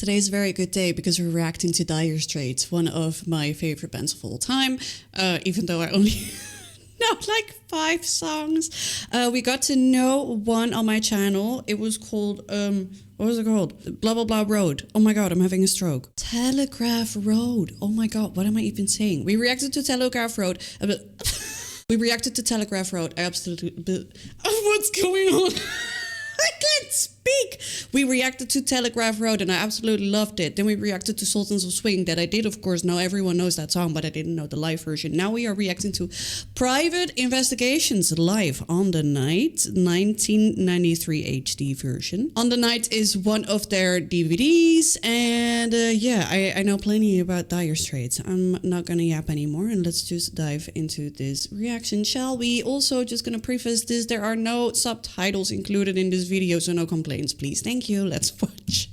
Today's a very good day because we're reacting to Dire Straits, one of my favorite bands of all time, even though I only know like 5 songs. We got to know one on my channel. It was called, what was it called? Blah, blah, blah Road. Oh my God, I'm having a stroke. Telegraph Road. Oh my God, what am I even saying? We reacted to Telegraph Road. We reacted to Telegraph Road. I absolutely... what's going on? I can't speak. We reacted to Telegraph Road and I absolutely loved it. Then we reacted to Sultans of Swing that I did, of course. Now everyone knows that song, but I didn't know the live version. Now we are reacting to Private Investigations live on the Night, 1993 HD version. On the Night is one of their DVDs. And yeah, I know plenty about Dire Straits. I'm not gonna yap anymore and let's just dive into this reaction, shall we? Also, just gonna preface this, there are no subtitles included in this video, so no complaints, please. Thank you. Let's watch.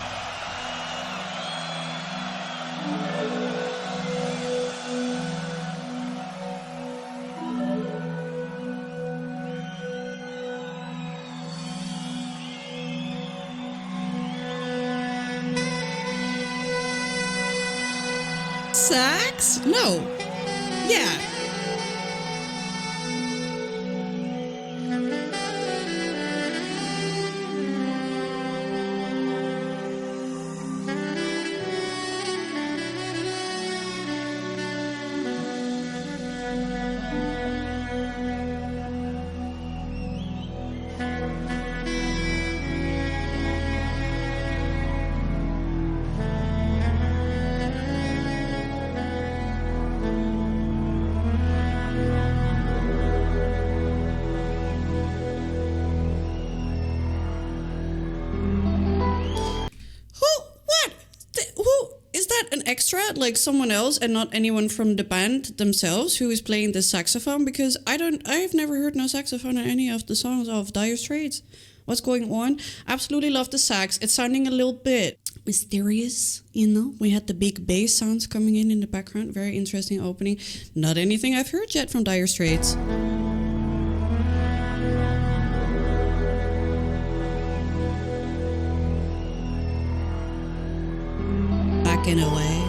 Sax? No. Yeah. An extra, like someone else and not anyone from the band themselves who is playing the saxophone, because I've never heard no saxophone in any of the songs of Dire Straits. What's going on? Absolutely love the sax. It's sounding a little bit mysterious, you know. We had the big bass sounds coming in the background. Very interesting opening. Not anything I've heard yet from Dire Straits. In a way.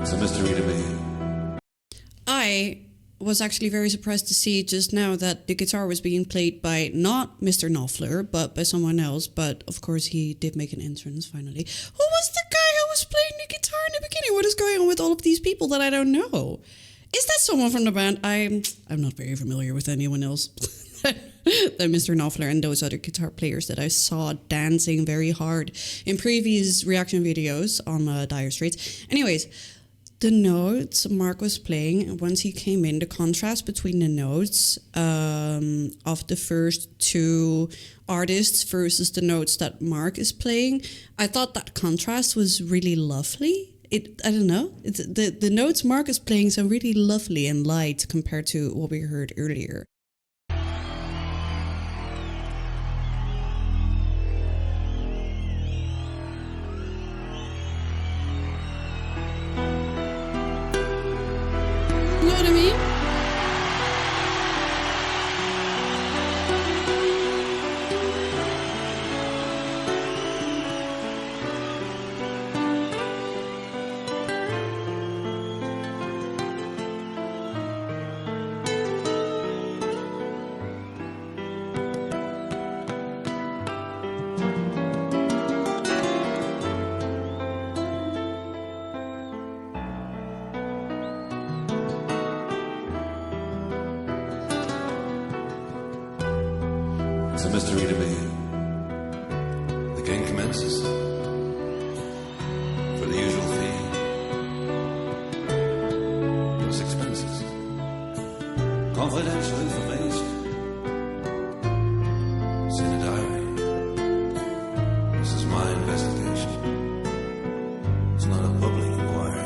It's a mystery to me. I was actually very surprised to see just now that the guitar was being played by not Mr. Knopfler, but by someone else. But of course, he did make an entrance finally. Who was the guy who was playing the guitar in the beginning? What is going on with all of these people that I don't know? Is that someone from the band? I'm not very familiar with anyone else than Mr. Knopfler and those other guitar players that I saw dancing very hard in previous reaction videos on Dire Straits. Anyways, the notes Mark was playing, and once he came in, the contrast between the notes of the first 2 artists versus the notes that Mark is playing, I thought that contrast was really lovely. I don't know, the notes Mark is playing sound really lovely and light compared to what we heard earlier. You know what I mean? mystery to me. The game commences for the usual fee. Plus expenses. Confidential information. It's in a diary. This is my investigation. It's not a public inquiry.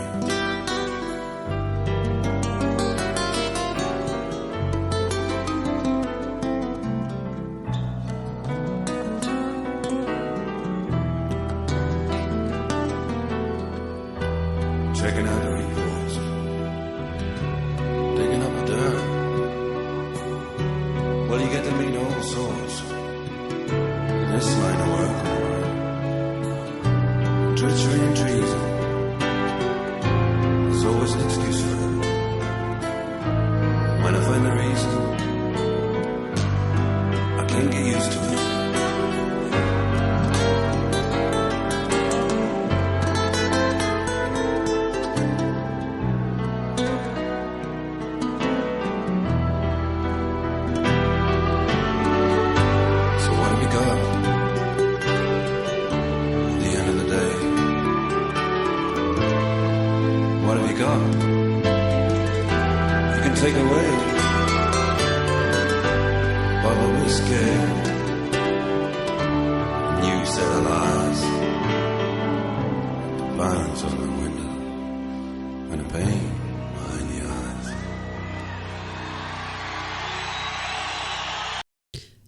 Checking out the reports, digging up the dirt. Well, you get to meet all sorts in this line of work. Treachery and treason, there's always an excuse for it. When I find the reason, I can't get used to it. What have you got? You can take away bottle of whiskey, a new set of lies, the blinds on the window, and a pain behind the eyes.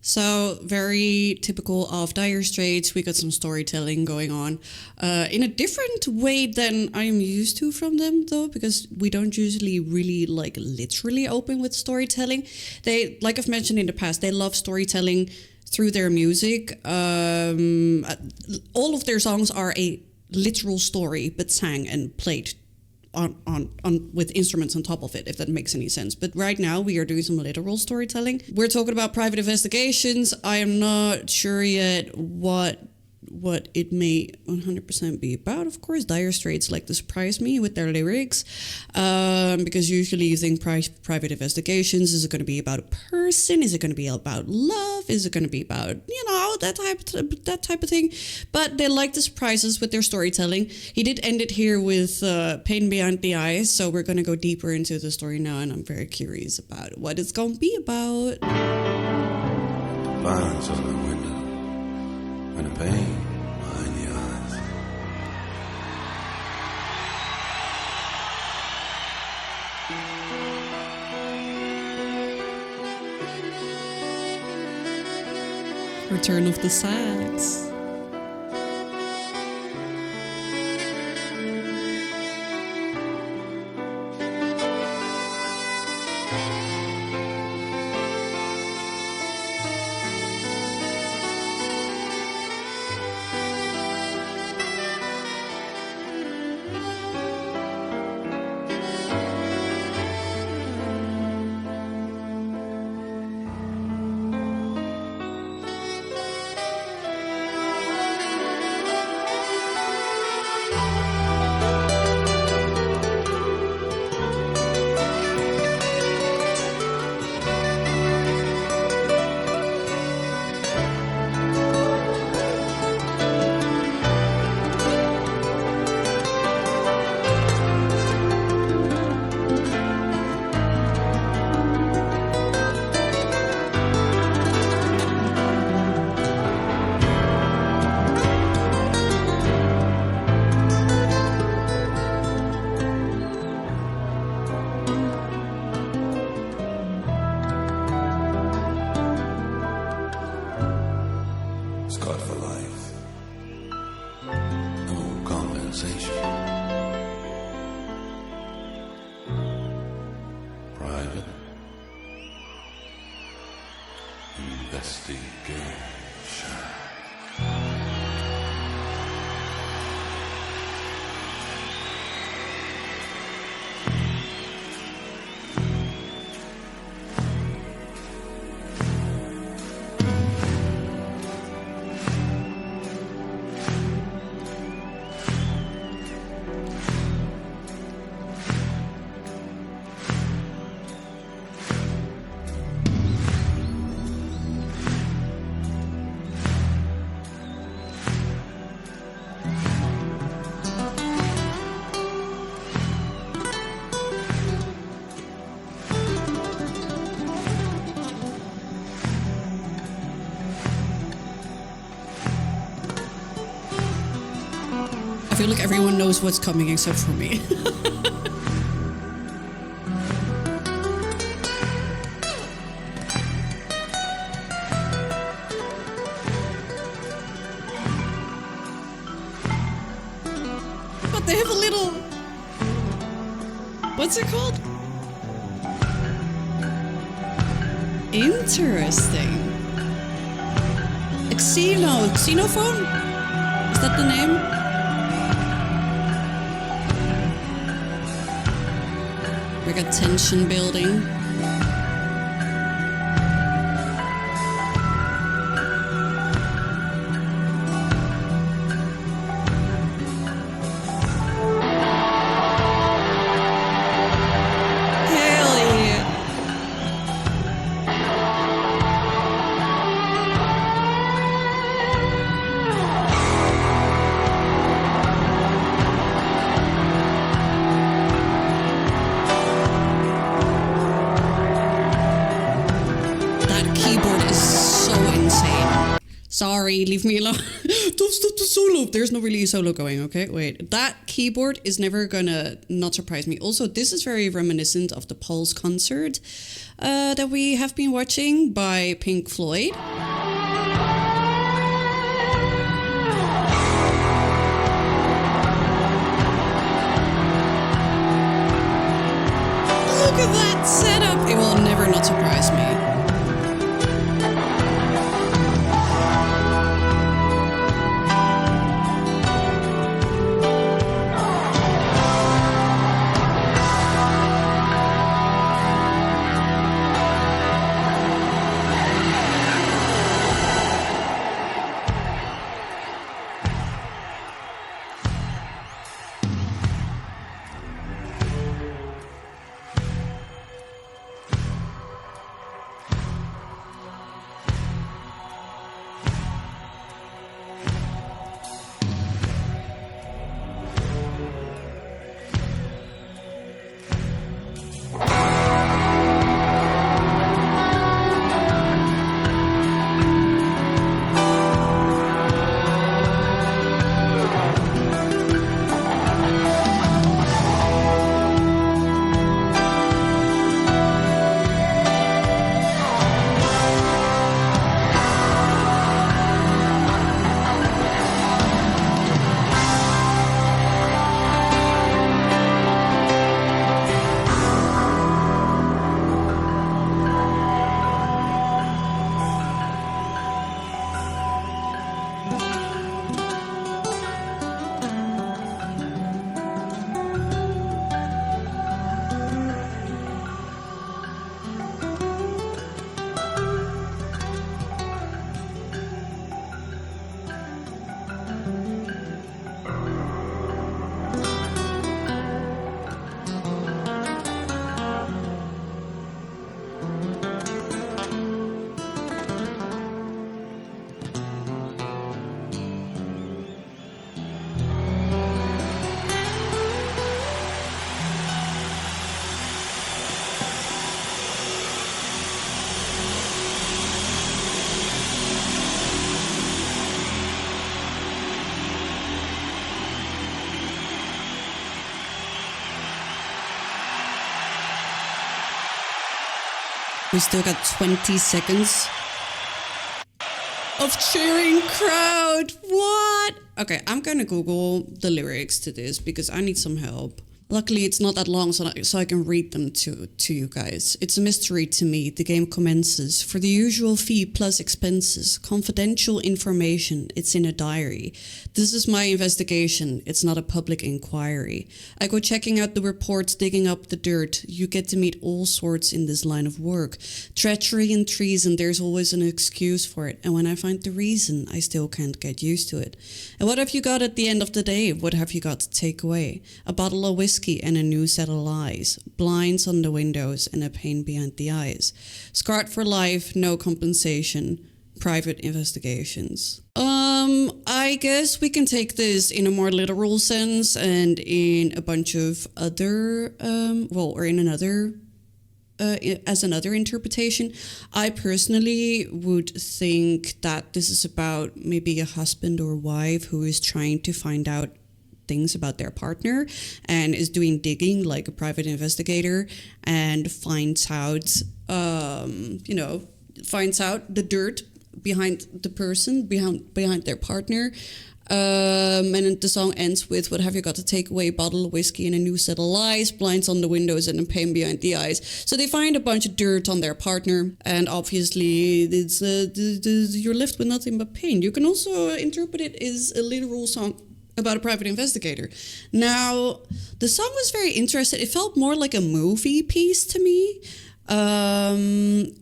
So very typical of Dire Straits. We got some storytelling going on in a different way than I'm used to from them, though, because we don't usually really literally open with storytelling. They, like I've mentioned in the past, they love storytelling through their music. All of their songs are a literal story, but sang and played on with instruments on top of it, if that makes any sense. But right now we are doing some literal storytelling. We're talking about private investigations. I am not sure yet what it may 100% be about. Of course, Dire Straits like to surprise me with their lyrics, because usually you think private investigations, is it going to be about a person? Is it going to be about love? Is it going to be about, that type of thing? But they like the surprises with their storytelling. He did end it here with Pain Behind the Eyes, so we're going to go deeper into the story now, and I'm very curious about what it's going to be about. Blinds on the window and a pain behind the eyes. Return of the Sax. Scarred for life. No compensation. Private investigation. feel like everyone knows what's coming except for me. But they have a little... What's it called? Interesting. Xenophone? Is that the name? We got tension building. Sorry, leave me alone. Don't stop the solo. There's not really a solo going, okay? Wait, that keyboard is never gonna not surprise me. Also, this is very reminiscent of the Pulse concert that we have been watching by Pink Floyd. Look at that setup. It will never not surprise me. We still got 20 seconds of cheering crowd. What? Okay, I'm gonna Google the lyrics to this because I need some help. Luckily, it's not that long, so I can read them to you guys. It's a mystery to me. The game commences. For the usual fee plus expenses, confidential information. It's in a diary. This is my investigation. It's not a public inquiry. I go checking out the reports, digging up the dirt. You get to meet all sorts in this line of work. Treachery and treason, there's always an excuse for it. And when I find the reason, I still can't get used to it. And what have you got at the end of the day? What have you got to take away? A bottle of whiskey and a new set of lies, blinds on the windows and a pain behind the eyes, scarred for life, no compensation, private investigations. I guess we can take this in a more literal sense and in a bunch of other, as another interpretation. I personally would think that this is about maybe a husband or wife who is trying to find out things about their partner and is doing digging like a private investigator and finds out, finds out the dirt behind the person, behind their partner. And then the song ends with, what have you got to take away? Bottle of whiskey and a new set of lies, blinds on the windows and a pain behind the eyes. So they find a bunch of dirt on their partner, and obviously it's you're left with nothing but pain. You can also interpret it as a literal song about a private investigator. Now, the song was very interesting. It felt more like a movie piece to me.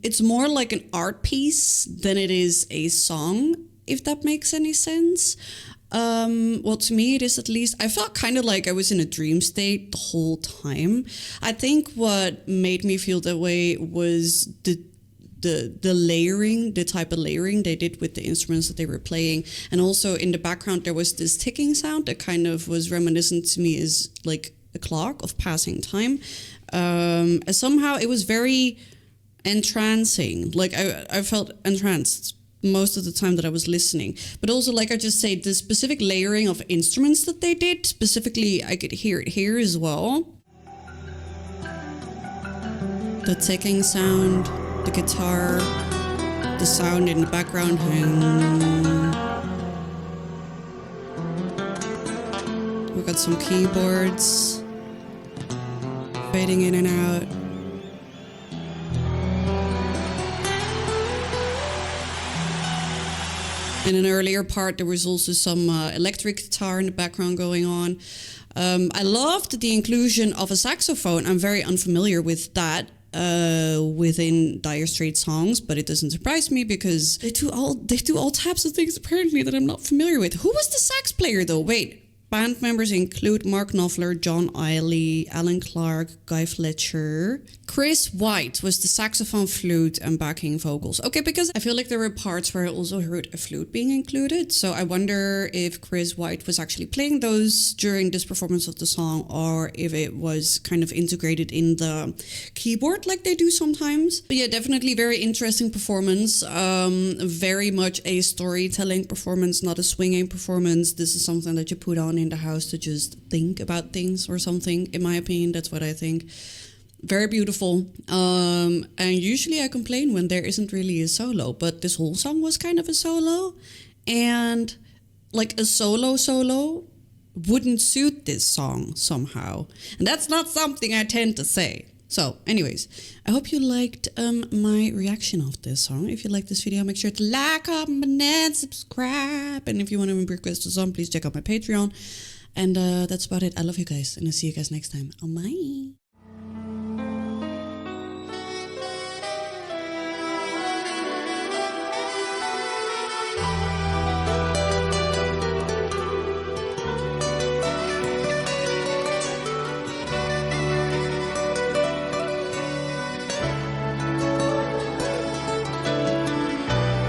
It's more like an art piece than it is a song, if that makes any sense. Well, to me, it is at least. I felt kind of like I was in a dream state the whole time. I think what made me feel that way was the layering, the type of layering they did with the instruments that they were playing. And also in the background, there was this ticking sound that kind of was reminiscent to me as like a clock of passing time. And somehow it was very entrancing. Like I felt entranced most of the time that I was listening. But also, like I just said, the specific layering of instruments that they did, specifically, I could hear it here as well. The ticking sound, the guitar, the sound in the background. We got some keyboards fading in and out. In an earlier part, there was also some electric guitar in the background going on. I loved the inclusion of a saxophone. I'm very unfamiliar with that within Dire Straits songs, but it doesn't surprise me because they do all types of things apparently that I'm not familiar with. Who was the sax player though? Wait. Band members include Mark Knopfler, John Iley, Alan Clark, Guy Fletcher. Chris White was the saxophone, flute, and backing vocals. Okay, because I feel like there were parts where I also heard a flute being included. So I wonder if Chris White was actually playing those during this performance of the song, or if it was kind of integrated in the keyboard like they do sometimes. But yeah, definitely very interesting performance. Very much a storytelling performance, not a swinging performance. This is something that you put on in the house to just think about things or something, in my opinion. That's what I think. Very beautiful. And usually I complain when there isn't really a solo, but this whole song was kind of a solo, and like a solo wouldn't suit this song somehow, and that's not something I tend to say. So anyways, I hope you liked my reaction of this song. If you like this video, make sure to like, comment, and subscribe. And if you want to request a song, please check out my Patreon. And that's about it. I love you guys, and I'll see you guys next time. Oh, bye.